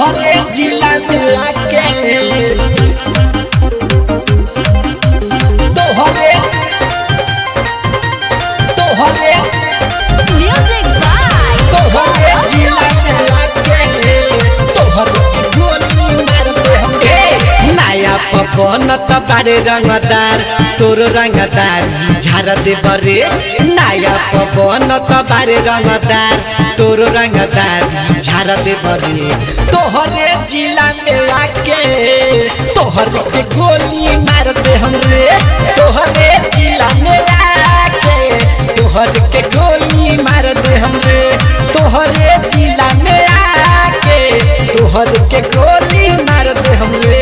तोहरे जिला में आके तोहरे म्यूजिक बाय तोहरे जिला में आके तोहरे गोली मार दे हम नया पवन बारे रंगदार तोर रंगदार झाड़ दे बरे नया पवन बारे रंगदार तोर रंगदार झाड़ दे बरे तोहरे जिला में आके तोहरे के गोली मार दे हमरे तोहरे जिला में आके तोहरे के गोली मार दे हमरे तोहरे जिला में आके तोहरे के गोली मार दे हमरे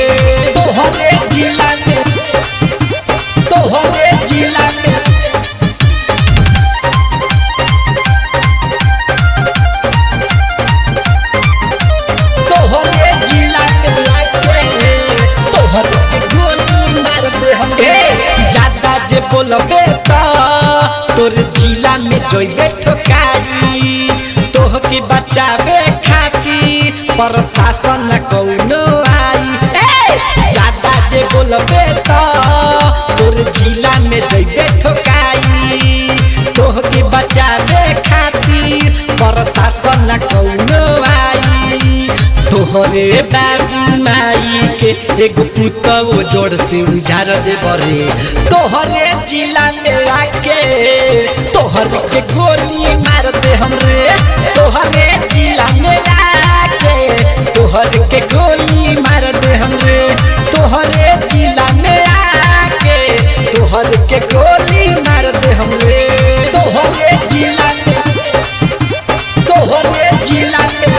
तोहरे जिला में तोहरे जिला में तोहरे जिला में आके तोहरे के गोली मार दे हमरे ज्यादा जे बोलबे त तोर जिला में जोइबे ठोकाई तोहके बचावे खाती प्रशासन कौनो आई ज्यादा जे बोलबे त तोर जिला में जोइबे ठोकाई तोहके बचावे खाती प्रशासन कौनो आई तोहरे बाबू माई के एगो पुतौ जोड़ से उजाड़ दे बरे तोहरे जिला में आके तोहरे के गोली मार दे हमरे तोहरे जिला में आके तोहरे के गोली मार दे हमरे तोहरे जिला में आके तोहरे के गोली मार दे हमरे तोहरे जिला में तोहरे जिला में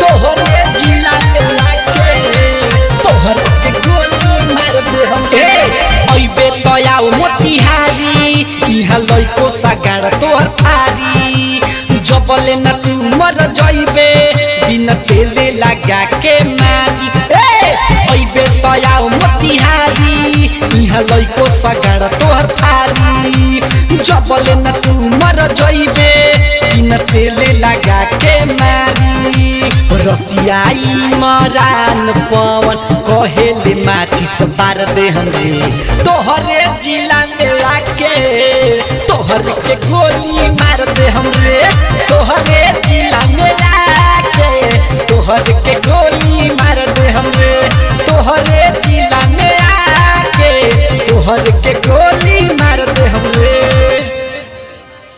तोहरे जिला में आके तोहरे के गोली मार दे हमरे अइबे तो आओ मोतिहारी इहा लइको सागार तोहर फारी जबले न तू मर जइबे बिना तेले लगा के मारी अइबे तो आओ मोतिहारी इहा लइको सागार तोहर फारी जबले न तू मर जइबे बिना तेले लगा के मारी रसियाई मरान पवन कहेले माची सबार दे हमरे तोहरे जिला में आके तोहरे